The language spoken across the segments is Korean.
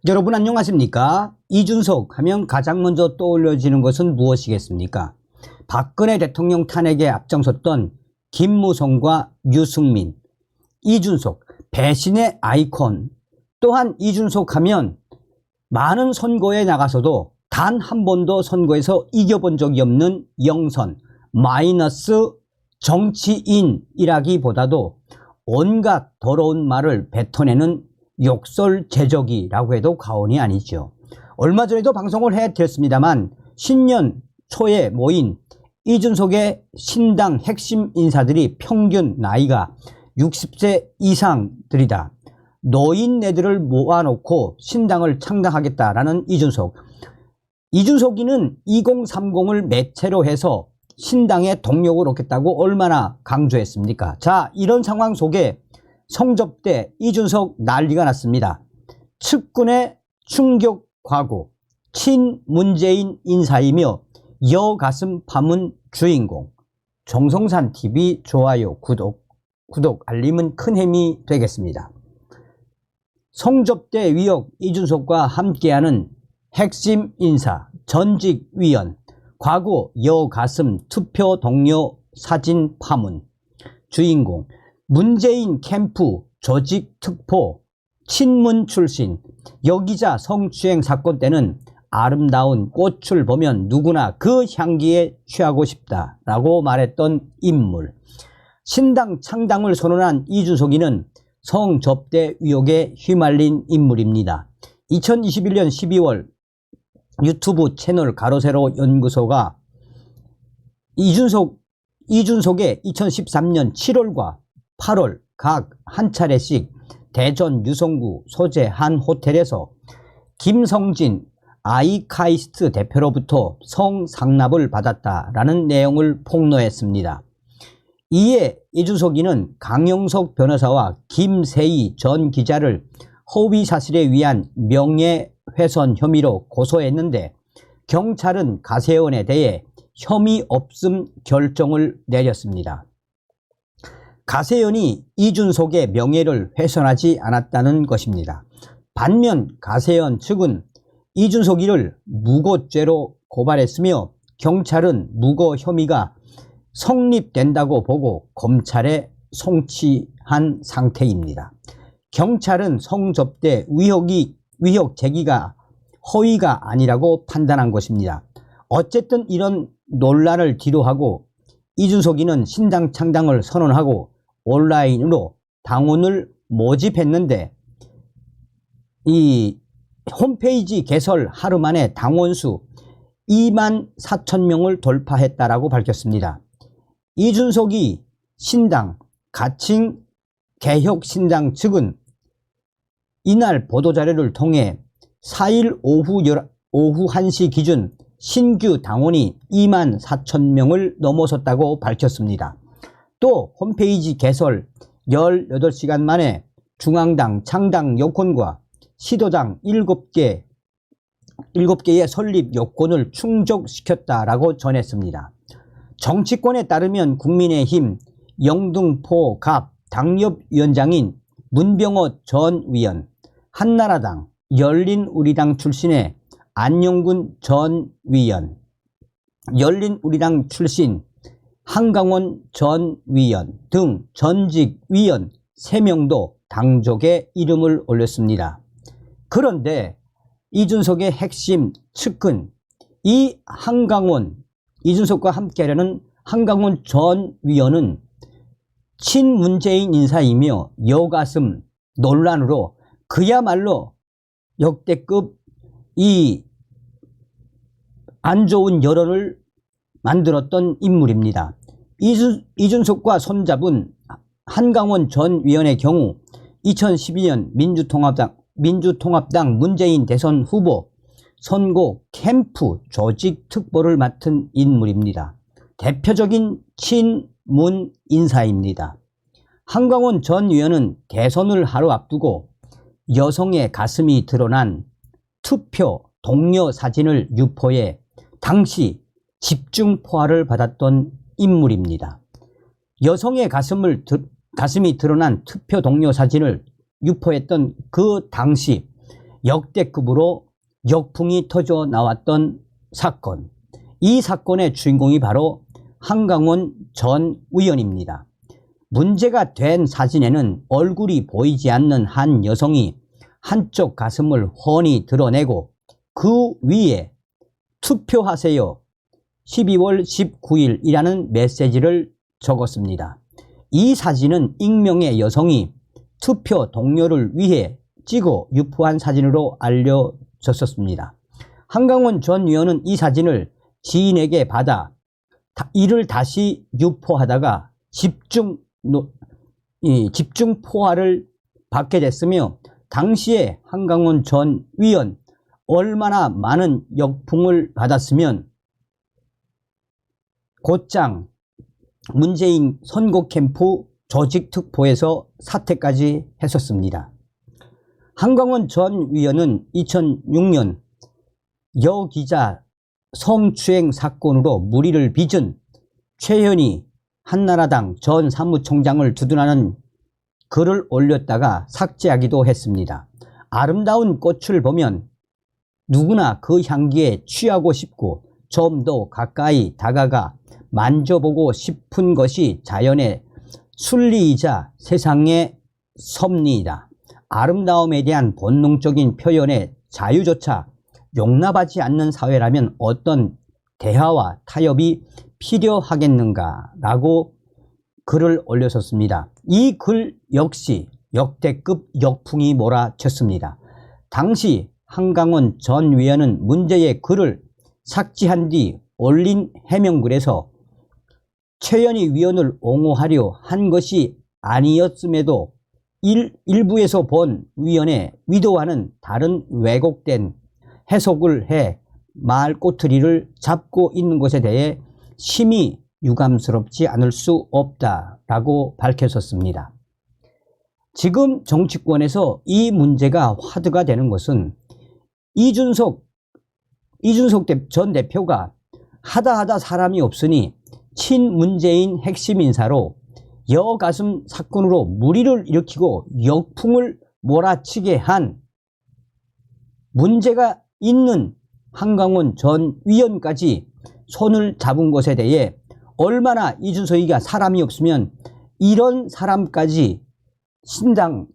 여러분 안녕하십니까? 이준석 하면 가장 먼저 떠올려지는 것은 무엇이겠습니까? 박근혜 대통령 탄핵에 앞장섰던 김무성과 유승민, 이준석, 배신의 아이콘. 또한 이준석 하면 많은 선거에 나가서도 단 한 번도 선거에서 이겨본 적이 없는 영선, 마이너스 정치인이라기보다도 온갖 더러운 말을 뱉어내는 욕설 제조기라고 해도 과언이 아니죠. 얼마 전에도 방송을 해드렸습니다만 신년 초에 모인 이준석의 신당 핵심 인사들이 평균 나이가 60세 이상들이다. 노인네들을 모아놓고 신당을 창당하겠다라는 이준석. 이준석이는 2030을 매체로 해서 신당에 동력을 얻겠다고 얼마나 강조했습니까? 자, 이런 상황 속에 성접대 이준석 난리가 났습니다. 측근의 충격 과거, 친문재인 인사이며 여가슴 파문 주인공. 정성산TV 좋아요, 구독, 알림은 큰 힘이 되겠습니다. 성접대 위역 이준석과 함께하는 핵심 인사, 전직 위원, 과거 여가슴 투표 동료 사진 파문 주인공, 문재인 캠프 조직 특보, 친문 출신, 여기자 성추행 사건 때는 아름다운 꽃을 보면 누구나 그 향기에 취하고 싶다라고 말했던 인물. 신당 창당을 선언한 이준석이는 성접대 의혹에 휘말린 인물입니다. 2021년 12월 유튜브 채널 가로세로 연구소가 이준석의 2013년 7월과 8월 각 한 차례씩 대전 유성구 소재 한 호텔에서 김성진 아이카이스트 대표로부터 성상납을 받았다라는 내용을 폭로했습니다. 이에 이준석이는 강용석 변호사와 김세희 전 기자를 허위사실에 의한 명예훼손 혐의로 고소했는데 경찰은 가세연에 대해 혐의 없음 결정을 내렸습니다. 가세연이 이준석의 명예를 훼손하지 않았다는 것입니다. 반면 가세연 측은 이준석이를 무고죄로 고발했으며 경찰은 무고 혐의가 성립된다고 보고 검찰에 송치한 상태입니다. 경찰은 성접대 의혹 제기가 허위가 아니라고 판단한 것입니다. 어쨌든 이런 논란을 뒤로하고 이준석이는 신당 창당을 선언하고 온라인으로 당원을 모집했는데 이 홈페이지 개설 하루 만에 당원수 2만 4천 명을 돌파했다라고 밝혔습니다. 이준석이 신당 가칭 개혁신당 측은 이날 보도자료를 통해 4일 오후 1시 기준 신규 당원이 2만 4천 명을 넘어섰다고 밝혔습니다. 또 홈페이지 개설 18시간 만에 중앙당 창당 요건과 시도당 7개의 설립 요건을 충족시켰다라고 전했습니다. 정치권에 따르면 국민의힘 영등포 갑 당협위원장인 문병호 전 위원, 한나라당 열린우리당 출신의 안용근 전 위원, 열린우리당 출신 한강원 전 위원 등 전직 위원 3명도 당적에 이름을 올렸습니다. 그런데 이준석의 핵심 측근 이 이준석과 함께하려는 한강원 전 위원은 친문재인 인사이며 여가슴 논란으로 그야말로 역대급 이 안 좋은 여론을 만들었던 인물입니다. 이준석과 손잡은 한강원 전 위원의 경우 2012년 민주통합당 문재인 대선 후보 선거 캠프 조직 특보를 맡은 인물입니다. 대표적인 친문 인사입니다. 한강원 전 위원은 대선을 하루 앞두고 여성의 가슴이 드러난 투표 동료 사진을 유포해 당시 집중 포화를 받았던 인물입니다. 여성의 가슴이 드러난 투표 동료 사진을 유포했던 그 당시 역대급으로 역풍이 터져 나왔던 사건. 이 사건의 주인공이 바로 한강원 전 의원입니다. 문제가 된 사진에는 얼굴이 보이지 않는 한 여성이 한쪽 가슴을 훤히 드러내고 그 위에 투표하세요 12월 19일이라는 메시지를 적었습니다. 이 사진은 익명의 여성이 투표 동료를 위해 찍어 유포한 사진으로 알려졌었습니다. 한강원 전 의원은 이 사진을 지인에게 받아 이를 다시 유포하다가 집중 포화를 받게 됐으며, 당시에 한강원 전 의원 얼마나 많은 역풍을 받았으면 곧장 문재인 선거 캠프 조직 특보에서 사퇴까지 했었습니다. 한강원 전 의원은 2006년 여기자 성추행 사건으로 물의를 빚은 최현희 한나라당 전 사무총장을 두둔하는 글을 올렸다가 삭제하기도 했습니다. 아름다운 꽃을 보면 누구나 그 향기에 취하고 싶고 좀 더 가까이 다가가 만져보고 싶은 것이 자연의 순리이자 세상의 섭리이다. 아름다움에 대한 본능적인 표현의 자유조차 용납하지 않는 사회라면 어떤 대화와 타협이 필요하겠는가 라고 글을 올렸었습니다. 이 글 역시 역대급 역풍이 몰아쳤습니다. 당시 한강원 전 의원은 문제의 글을 삭제한 뒤 올린 해명글에서 최현희 위원을 옹호하려 한 것이 아니었음에도 일부에서 본 위원의 의도와는 다른 왜곡된 해석을 해 말꼬투리를 잡고 있는 것에 대해 심히 유감스럽지 않을 수 없다라고 밝혔었습니다. 지금 정치권에서 이 문제가 화두가 되는 것은 이준석 전 대표가 하다 사람이 없으니 친문재인 핵심 인사로 여가슴 사건으로 물의를 일으키고 역풍을 몰아치게 한 문제가 있는 한강원 전 의원까지 손을 잡은 것에 대해 얼마나 이준석이가 사람이 없으면 이런 사람까지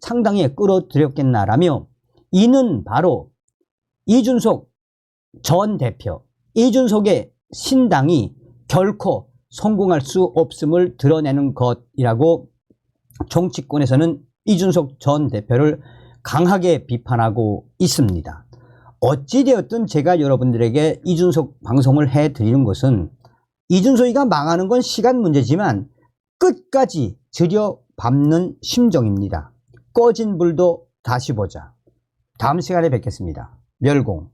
창당에 끌어들였겠나라며, 이는 바로 이준석 전 대표, 이준석의 신당이 결코 성공할 수 없음을 드러내는 것이라고 정치권에서는 이준석 전 대표를 강하게 비판하고 있습니다. 어찌되었든 제가 여러분들에게 이준석 방송을 해드리는 것은 이준석이가 망하는 건 시간 문제지만 끝까지 들여밟는 심정입니다. 꺼진 불도 다시 보자. 다음 시간에 뵙겠습니다. 멸공.